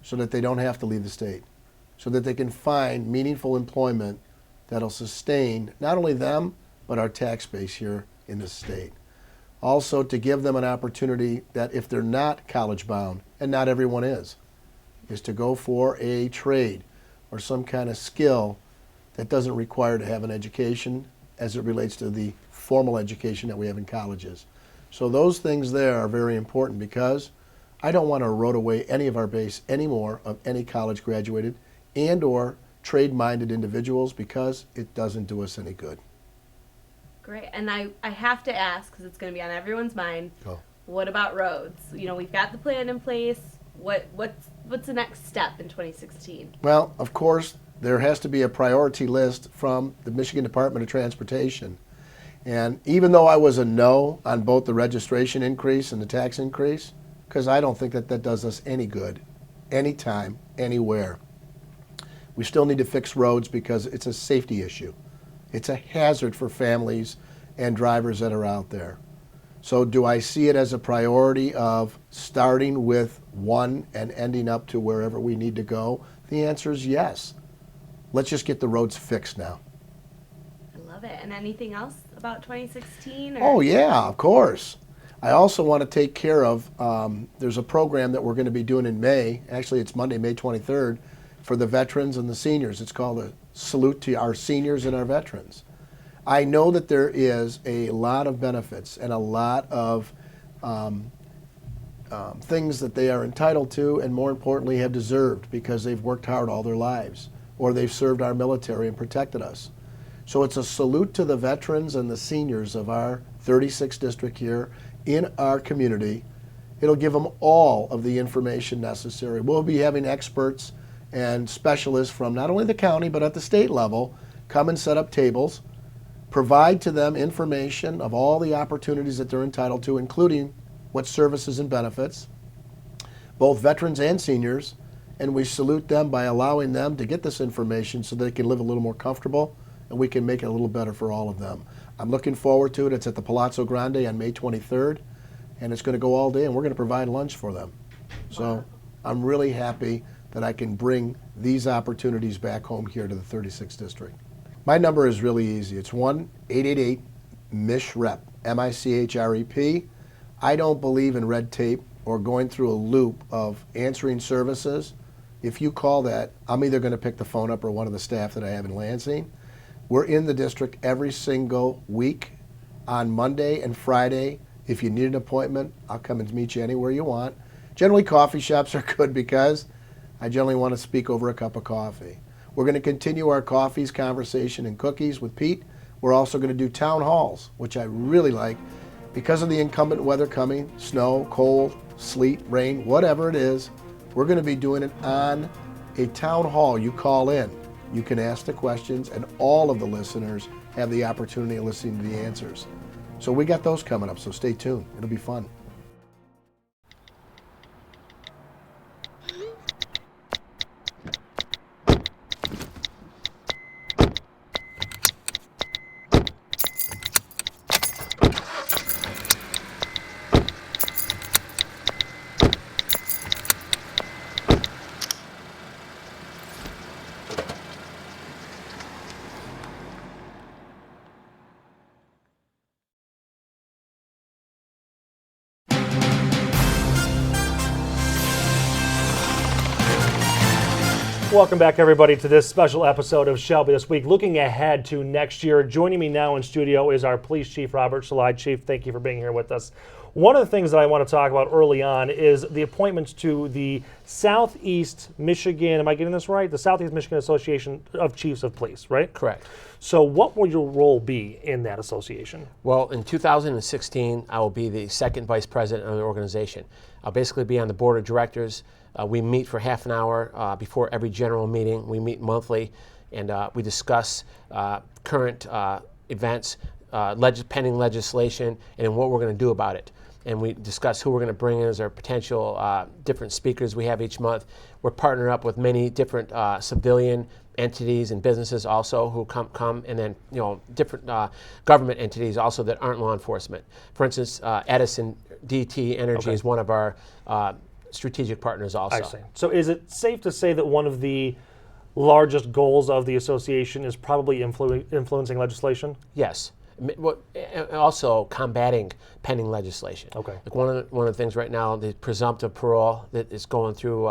so that they don't have to leave the state, so that they can find meaningful employment that'll sustain not only them, but our tax base here in the state. Also, to give them an opportunity that if they're not college bound, and not everyone is to go for a trade or some kind of skill that doesn't require to have an education as it relates to the formal education that we have in colleges. So those things there are very important because I don't want to erode away any of our base anymore of any college graduated and or trade-minded individuals because it doesn't do us any good. Great, and I have to ask, because it's going to be on everyone's mind, what about roads? We've got the plan in place. What's the next step in 2016? Well, of course, there has to be a priority list from the Michigan Department of Transportation. And even though I was a no on both the registration increase and the tax increase, because I don't think that does us any good, anytime, anywhere. We still need to fix roads because it's a safety issue. It's a hazard for families and drivers that are out there. So do I see it as a priority of starting with one and ending up to wherever we need to go? The answer is yes. Let's just get the roads fixed now. I love it. And anything else about 2016? Oh yeah, of course. I also want to take care of, there's a program that we're going to be doing in May. Actually, it's Monday, May 23rd, for the veterans and the seniors. It's called a salute to our seniors and our veterans. I know that there is a lot of benefits and a lot of things that they are entitled to and more importantly have deserved because they've worked hard all their lives or they've served our military and protected us. So it's a salute to the veterans and the seniors of our 36th district here in our community. It'll give them all of the information necessary. We'll be having experts and specialists from not only the county but at the state level come and set up tables, provide to them information of all the opportunities that they're entitled to, including what services and benefits, both veterans and seniors, and we salute them by allowing them to get this information so they can live a little more comfortable and we can make it a little better for all of them. I'm looking forward to it. It's at the Palazzo Grande on May 23rd, and it's going to go all day, and we're going to provide lunch for them. So I'm really happy that I can bring these opportunities back home here to the 36th district. My number is really easy. It's 1-888-MISH-REP. MICHREP. I don't believe in red tape or going through a loop of answering services. If you call that, I'm either going to pick the phone up or one of the staff that I have in Lansing. We're in the district every single week on Monday and Friday. If you need an appointment, I'll come and meet you anywhere you want. Generally, coffee shops are good because I generally want to speak over a cup of coffee. We're going to continue our coffees, conversation, and cookies with Pete. We're also going to do town halls, which I really like because of the inclement weather coming, snow, cold, sleet, rain, whatever it is. We're going to be doing it on a town hall. You call in, you can ask the questions, and all of the listeners have the opportunity of listening to the answers. So we got those coming up, so stay tuned. It'll be fun. Welcome back, everybody, to this special episode of Shelby This Week, looking ahead to next year. Joining me now in studio is our Police Chief, Robert Shalai. Chief, thank you for being here with us. One of the things that I want to talk about early on is the appointments to the Southeast Michigan, am I getting this right? The Southeast Michigan Association of Chiefs of Police, right? Correct. So what will your role be in that association? Well, in 2016, I will be the second vice president of the organization. I'll basically be on the board of directors. We meet for half an hour before every general meeting. We meet monthly, and we discuss current events, pending legislation, and what we're going to do about it. And we discuss who we're going to bring in as our potential different speakers we have each month. We're partnering up with many different civilian entities and businesses also who come, and then different government entities also that aren't law enforcement. For instance, Edison DT Energy is one of our strategic partners also. I see. So is it safe to say that one of the largest goals of the association is probably influencing legislation? Yes. And also combating pending legislation. Okay. Like one of the things right now, the presumptive parole that is going through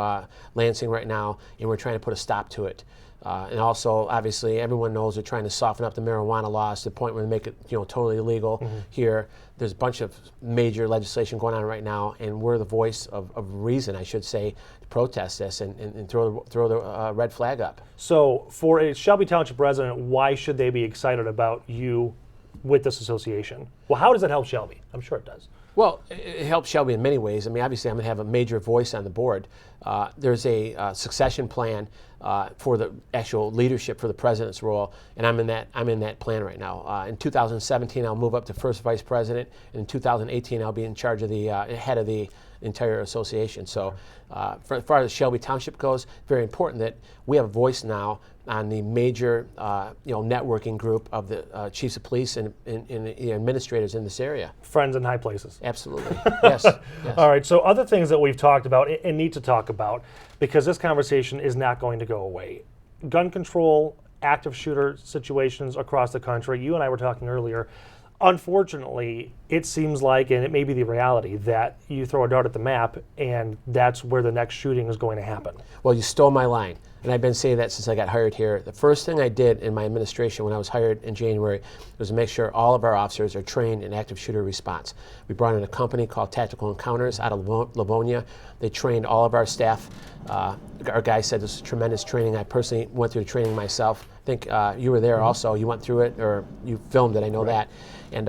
Lansing right now, and we're trying to put a stop to it. And also, obviously, everyone knows they're trying to soften up the marijuana laws to the point where they make it, totally illegal here. There's a bunch of major legislation going on right now, and we're the voice of reason, I should say, to protest this and throw the red flag up. So, for a Shelby Township resident, why should they be excited about you with this association? Well, how does it help Shelby? I'm sure it does. Well, it helps Shelby in many ways. I mean, obviously, I'm going to have a major voice on the board. There's a succession plan for the actual leadership for the president's role, and I'm in that plan right now. In 2017, I'll move up to first vice president, and in 2018, I'll be in charge of the head of the entire association. So, as far as Shelby Township goes, very important that we have a voice now on the major, networking group of the chiefs of police and the administrators in this area. Friends in high places. Absolutely. Yes. All right. So other things that we've talked about and need to talk about, because this conversation is not going to go away. Gun control, active shooter situations across the country. You and I were talking earlier. Unfortunately, it seems like, and it may be the reality, that you throw a dart at the map and that's where the next shooting is going to happen. Well, you stole my line, and I've been saying that since I got hired here. The first thing I did in my administration when I was hired in January was to make sure all of our officers are trained in active shooter response. We brought in a company called Tactical Encounters out of Livonia. They trained all of our staff. Our guy said this was tremendous training. I personally went through the training myself. I think you were there also. You went through it, or you filmed it, I know that. And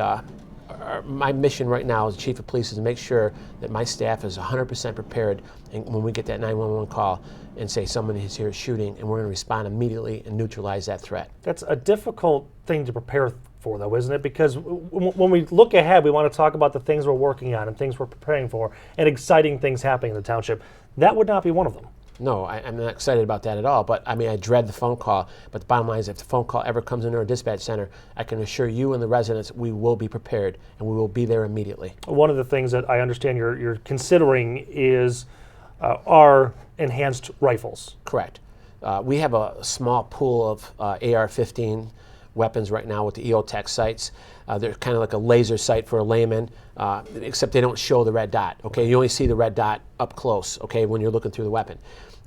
my mission right now as chief of police is to make sure that my staff is 100% prepared, and when we get that 911 call and say someone is here shooting, and we're going to respond immediately and neutralize that threat. That's a difficult thing to prepare for, though, isn't it? Because when we look ahead, we want to talk about the things we're working on and things we're preparing for and exciting things happening in the township. That would not be one of them. No, I'm not excited about that at all. But I mean, I dread the phone call. But the bottom line is, if the phone call ever comes into our dispatch center, I can assure you and the residents we will be prepared and we will be there immediately. One of the things that I understand you're considering is our enhanced rifles. Correct. We have a small pool of AR-15 weapons right now with the EOTech sights. They're kind of like a laser sight for a layman, except they don't show the red dot. Okay, you only see the red dot up close. Okay, when you're looking through the weapon.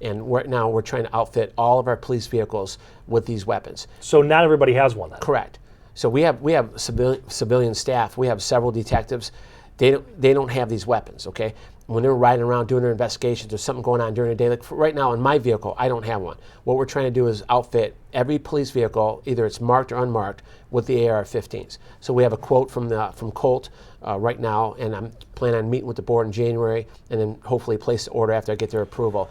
And now we're trying to outfit all of our police vehicles with these weapons. So not everybody has one then? Correct. So we have civilian staff. We have several detectives. They don't have these weapons. Okay. When they're riding around doing their investigations, there's something going on during the day. Like right now in my vehicle, I don't have one. What we're trying to do is outfit every police vehicle, either it's marked or unmarked, with the AR-15s. So we have a quote from Colt right now, and I'm planning on meeting with the board in January, and then hopefully place the order after I get their approval.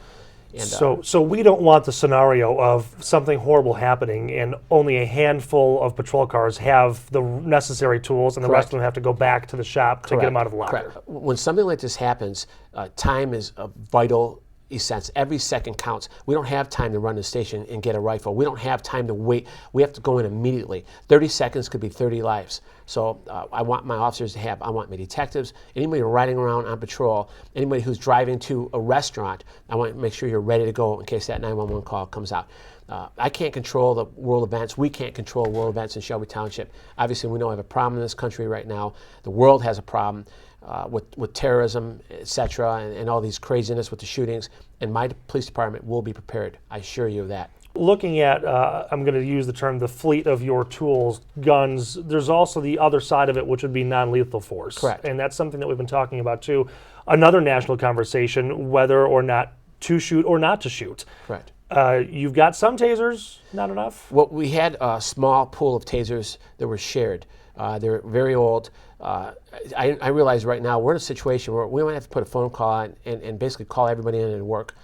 And, so we don't want the scenario of something horrible happening and only a handful of patrol cars have the necessary tools and the rest of them have to go back to the shop to get them out of the locker. Correct. When something like this happens, time is a vital essence. Every second counts. We don't have time to run the station and get a rifle. We don't have time to wait. We have to go in immediately. 30 seconds could be 30 lives. So I want my officers to have, I want my detectives, anybody riding around on patrol, anybody who's driving to a restaurant, I want to make sure you're ready to go in case that 911 call comes out. I can't control the world events. We can't control world events in Shelby Township. Obviously, we know we have a problem in this country right now. The world has a problem with terrorism, et cetera, and all these craziness with the shootings. And my police department will be prepared. I assure you of that. Looking at, I'm going to use the term, the fleet of your tools, guns, there's also the other side of it, which would be non-lethal force. Correct. And that's something that we've been talking about, too. Another national conversation, whether or not to shoot or not to shoot. Correct. You've got some tasers, not enough? Well, we had a small pool of tasers that were shared. They're very old. I realize right now we're in a situation where we might have to put a phone call on and basically call everybody in and work.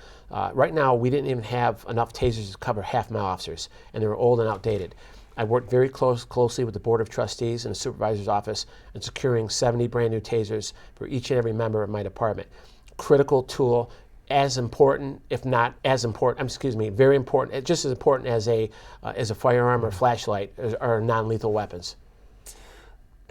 Right now, we didn't even have enough tasers to cover half my officers, and they were old and outdated. I worked very closely with the Board of Trustees and the Supervisor's Office in securing 70 brand new tasers for each and every member of my department. Critical tool, as important, if not as important, very important, just as important as a firearm or flashlight are non-lethal weapons.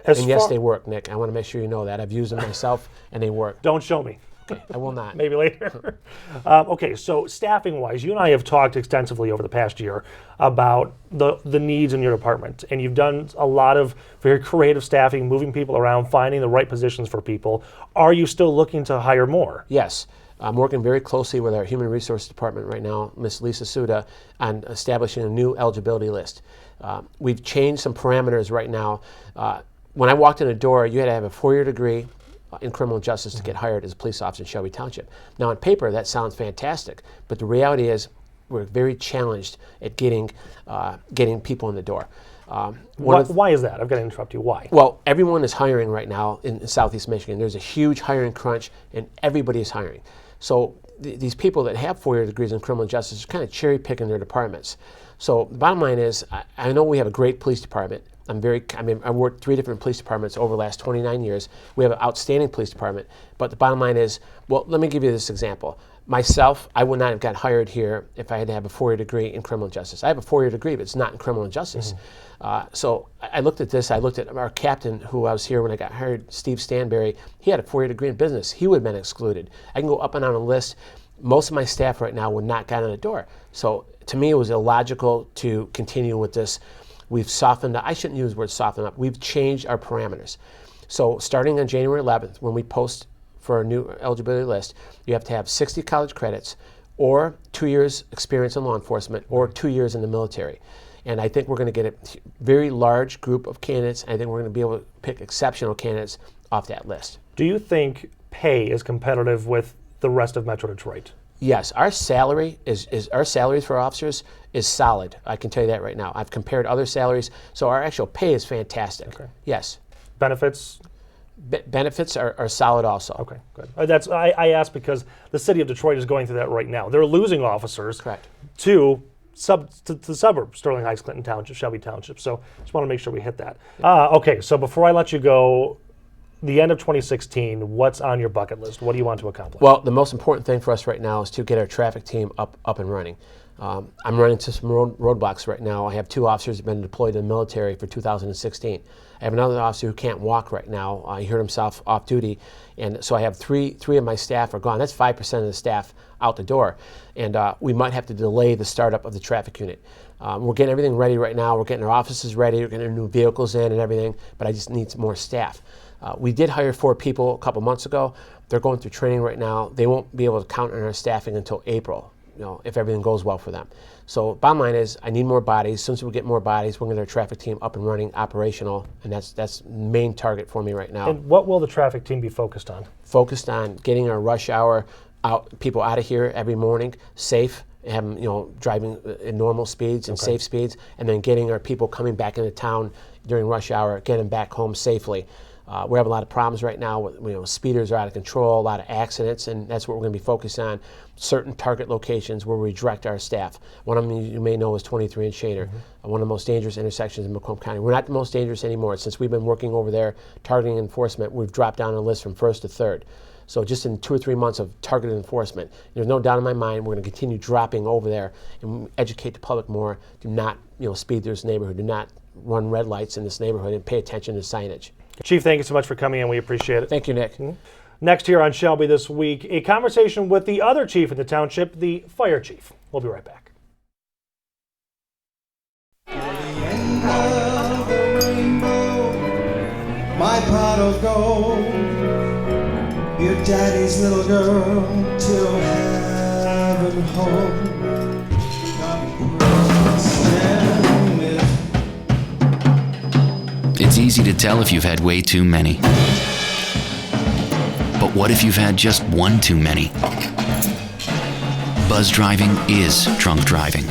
And yes, they work, Nick. I want to make sure you know that. I've used them myself, and they work. Don't show me. Okay, I will not. Maybe later. Okay, so staffing-wise, you and I have talked extensively over the past year about the needs in your department, and you've done a lot of very creative staffing, moving people around, finding the right positions for people. Are you still looking to hire more? Yes. I'm working very closely with our Human Resources Department right now, Ms. Lisa Suda, on establishing a new eligibility list. We've changed some parameters right now. When I walked in the door, you had to have a 4-year degree in criminal justice to get hired as a police officer in Shelby Township. Now, on paper, that sounds fantastic, but the reality is we're very challenged at getting people in the door. Why is that? I've got to interrupt you. Why? Well, everyone is hiring right now in Southeast Michigan. There's a huge hiring crunch, and everybody is hiring. So these people that have 4-year degrees in criminal justice are kind of cherry picking their departments. So the bottom line is, I know we have a great police department. I worked 3 different police departments over the last 29 years. We have an outstanding police department. But the bottom line is, well, let me give you this example. Myself, I would not have got hired here if I had to have a 4-year degree in criminal justice. I have a 4-year degree, but it's not in criminal justice. So I looked at this. I looked at our captain, who I was here when I got hired, Steve Stanberry. He had a 4-year degree in business. He would have been excluded. I can go up and down a list. Most of my staff right now would not get in the door. So to me, it was illogical to continue with this. We've softened up. I shouldn't use the word soften up. We've changed our parameters. So starting on January 11th, when we post for a new eligibility list, you have to have 60 college credits or 2 years experience in law enforcement or 2 years in the military. And I think we're going to get a very large group of candidates. I think we're going to be able to pick exceptional candidates off that list. Do you think pay is competitive with the rest of Metro Detroit? Yes, our salary our salaries for officers is solid. I can tell you that right now. I've compared other salaries, so our actual pay is fantastic. Okay. Yes. Benefits? Benefits are solid also. Okay, good. I asked because the city of Detroit is going through that right now. They're losing officers. Correct. to the suburb, Sterling Heights, Clinton Township, Shelby Township. So just want to make sure we hit that. Okay, so before I let you go, the end of 2016, what's on your bucket list? What do you want to accomplish? Well, the most important thing for us right now is to get our traffic team up and running. I'm running into some roadblocks right now. I have 2 officers who have been deployed in the military for 2016. I have another officer who can't walk right now. He hurt himself off duty. And so I have three of my staff are gone. That's 5% of the staff out the door. And we might have to delay the startup of the traffic unit. We're getting everything ready right now. We're getting our offices ready. We're getting our new vehicles in and everything, but I just need some more staff. We did hire 4 people a couple months ago. They're going through training right now. They won't be able to count on our staffing until April, if everything goes well for them. So bottom line is, I need more bodies. As soon as we get more bodies, we're going to get our traffic team up and running, operational, and that's the main target for me right now. And what will the traffic team be focused on? Focused on getting our rush hour people out of here every morning, safe, have them, driving at normal speeds and safe speeds, and then getting our people coming back into town during rush hour, getting them back home safely. We have a lot of problems right now with, speeders are out of control, a lot of accidents, and that's what we're going to be focused on. Certain target locations where we direct our staff. One of them you may know is 23 and Shaner, one of the most dangerous intersections in Macomb County. We're not the most dangerous anymore. Since we've been working over there targeting enforcement, we've dropped down the list from 1st to 3rd. So just in 2 or 3 months of targeted enforcement, there's no doubt in my mind we're going to continue dropping over there and educate the public more. Do not speed through this neighborhood. Do not run red lights in this neighborhood, and pay attention to signage. Chief, thank you so much for coming in. We appreciate it. Thank you, Nick. Next here on Shelby this week, a conversation with the other chief in the township, the fire chief. We'll be right back. My pot of gold, your daddy's little girl, till heaven home. It's easy to tell if you've had way too many. But what if you've had just one too many? Buzz driving is drunk driving.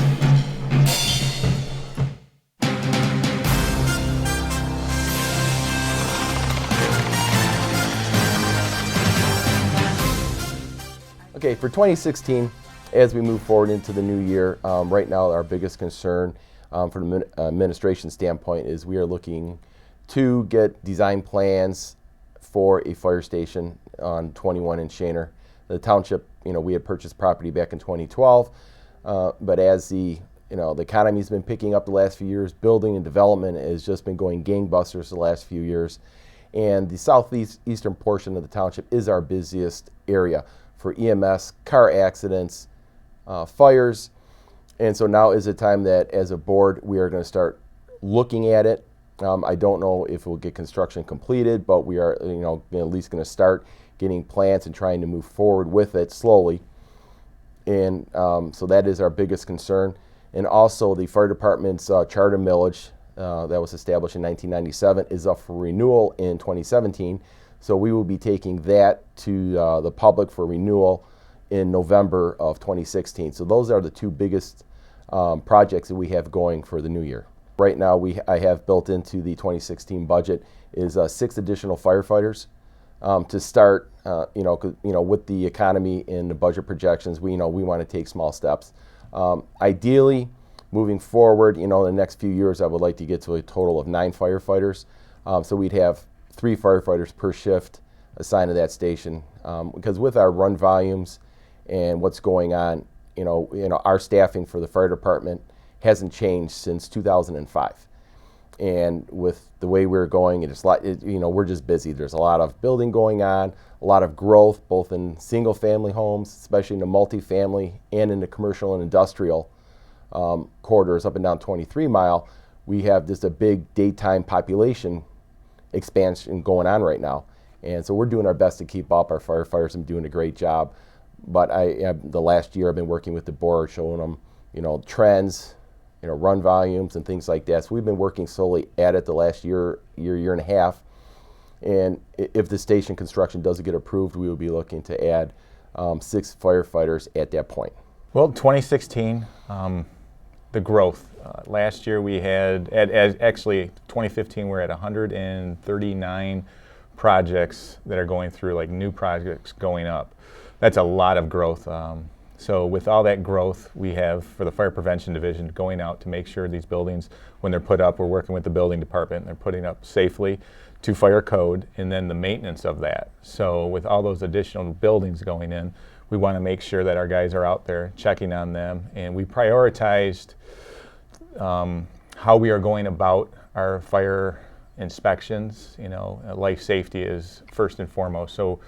Okay, for 2016, as we move forward into the new year, right now our biggest concern from the administration standpoint is we are looking to get design plans for a fire station on 21 in Shaner. The township, we had purchased property back in 2012, but as the economy's been picking up the last few years, building and development has just been going gangbusters the last few years, and the southeastern portion of the township is our busiest area for EMS, car accidents, fires, and so now is the time that as a board we are going to start looking at it. I don't know if we'll get construction completed, but we are, at least going to start getting plans and trying to move forward with it slowly. And so that is our biggest concern. And also the fire department's charter millage that was established in 1997 is up for renewal in 2017. So we will be taking that to the public for renewal in November of 2016. So those are the 2 biggest projects that we have going for the new year. Right now, I have built into the 2016 budget is 6 additional firefighters to start. With the economy and the budget projections, we want to take small steps. Ideally, moving forward, in the next few years, I would like to get to a total of 9 firefighters. So we'd have 3 firefighters per shift assigned to that station. Because with our run volumes and what's going on, our staffing for the fire department hasn't changed since 2005, and with the way we're going, we're just busy. There's a lot of building going on, a lot of growth, both in single-family homes, especially in the multifamily, and in the commercial and industrial corridors up and down 23 Mile. We have just a big daytime population expansion going on right now, and so we're doing our best to keep up. Our firefighters have been doing a great job, but the last year I've been working with the board, showing them, trends, run volumes and things like that. So we've been working slowly at it the last year and a half. And if the station construction doesn't get approved, we will be looking to add 6 firefighters at that point. Well, 2016, the growth. Last year we had, actually 2015, we're at 139 projects that are going through, like new projects going up. That's a lot of growth. So with all that growth, we have, for the Fire Prevention Division, going out to make sure these buildings, when they're put up, we're working with the building department, and they're putting up safely to fire code, and then the maintenance of that. So with all those additional buildings going in, we want to make sure that our guys are out there checking on them, and we prioritized how we are going about our fire inspections. Life safety is first and foremost. So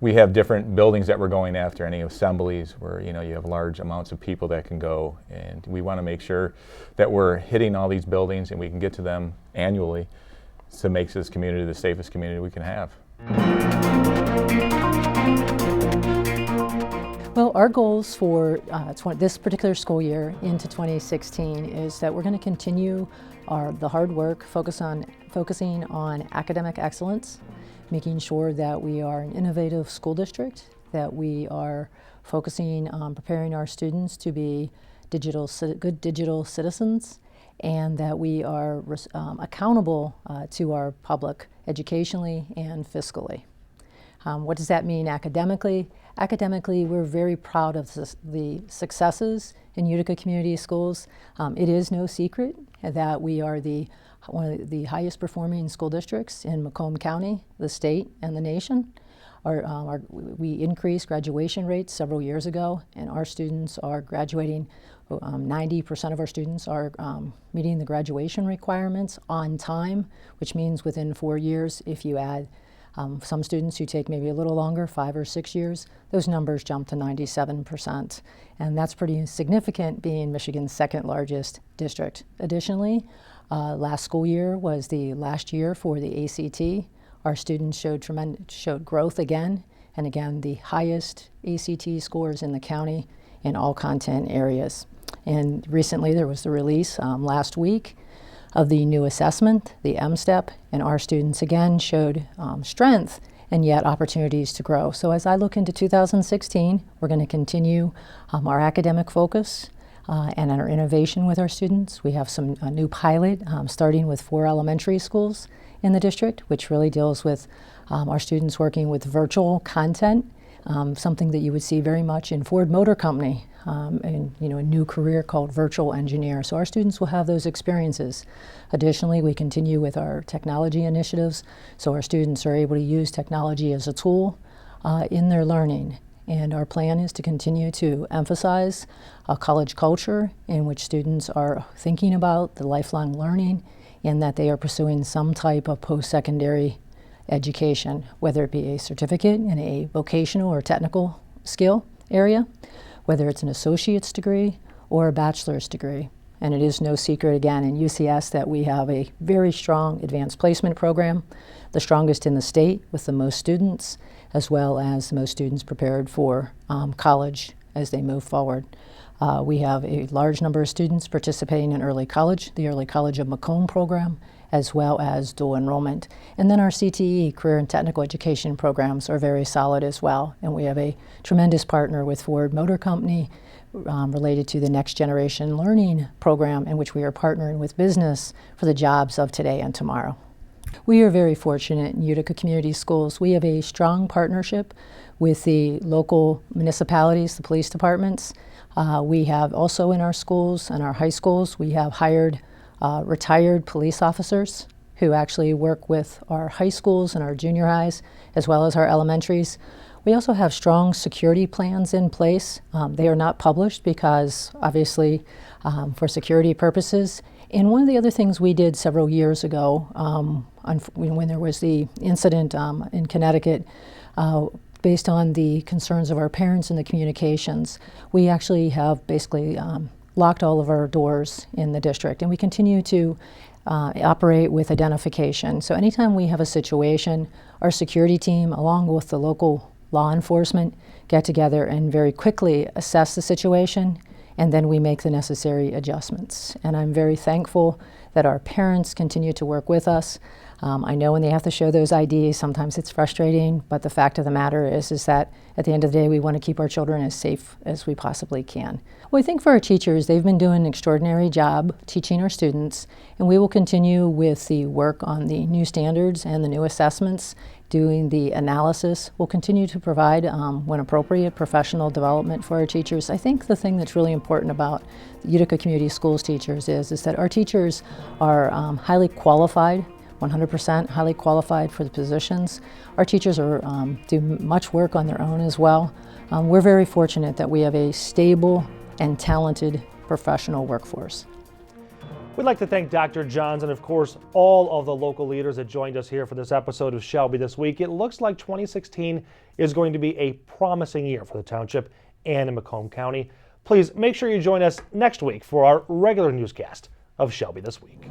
we have different buildings that we're going after, any assemblies where you have large amounts of people that can go, and we want to make sure that we're hitting all these buildings and we can get to them annually to make this community the safest community we can have. Well, our goals for this particular school year into 2016 is that we're going to continue the hard work, focusing on academic excellence, making sure that we are an innovative school district, that we are focusing on preparing our students to be good digital citizens, and that we are accountable to our public educationally and fiscally. What does that mean academically? Academically, we're very proud of the successes in Utica Community Schools. It is no secret that we are one of the highest performing school districts in Macomb County, the state, and the nation. We increased graduation rates several years ago, and our students are graduating. 90% of our students are meeting the graduation requirements on time, which means within 4 years. If you add some students who take maybe a little longer, 5 or 6 years, those numbers jump to 97%. And that's pretty significant, being Michigan's second largest district. Additionally, last school year was the last year for the ACT. Our students showed growth again, and again, the highest ACT scores in the county in all content areas. And recently there was the release last week of the new assessment, the M-STEP, and our students again showed strength and yet opportunities to grow. So as I look into 2016, we're going to continue our academic focus and our innovation with our students. We have a new pilot starting with 4 elementary schools in the district, which really deals with our students working with virtual content, something that you would see very much in Ford Motor Company, and a new career called virtual engineer. So our students will have those experiences. Additionally, we continue with our technology initiatives, so our students are able to use technology as a tool in their learning. And our plan is to continue to emphasize a college culture in which students are thinking about the lifelong learning, and that they are pursuing some type of post-secondary education, whether it be a certificate in a vocational or technical skill area, whether it's an associate's degree or a bachelor's degree. And it is no secret, again, in UCS that we have a very strong advanced placement program, the strongest in the state with the most students, as well as the most students prepared for college as they move forward. We have a large number of students participating in early college, the Early College of Macomb program, as well as dual enrollment. And then our CTE, career and technical education programs, are very solid as well. And we have a tremendous partner with Ford Motor Company related to the Next Generation Learning program, in which we are partnering with business for the jobs of today and tomorrow. We are very fortunate in Utica Community Schools. We have a strong partnership with the local municipalities, the police departments. We have also in our schools and our high schools, we have hired retired police officers who actually work with our high schools and our junior highs, as well as our elementaries. We also have strong security plans in place. They are not published because, obviously, for security purposes. And one of the other things we did several years ago, when there was the incident in Connecticut, based on the concerns of our parents and the communications, we actually have basically locked all of our doors in the district, and we continue to operate with identification. So anytime we have a situation, our security team, along with the local law enforcement, get together and very quickly assess the situation, and then we make the necessary adjustments. And I'm very thankful that our parents continue to work with us. I know when they have to show those IDs, sometimes it's frustrating, but the fact of the matter is that at the end of the day, we want to keep our children as safe as we possibly can. Well, I think for our teachers, they've been doing an extraordinary job teaching our students, and we will continue with the work on the new standards and the new assessments, doing the analysis. We'll continue to provide, when appropriate, professional development for our teachers. I think the thing that's really important about the Utica Community Schools teachers is that our teachers are highly qualified, 100% highly qualified for the positions. Our teachers do much work on their own as well. We're very fortunate that we have a stable and talented professional workforce. We'd like to thank Dr. Johns and, of course, all of the local leaders that joined us here for this episode of Shelby This Week. It looks like 2016 is going to be a promising year for the township and in Macomb County. Please make sure you join us next week for our regular newscast of Shelby This Week.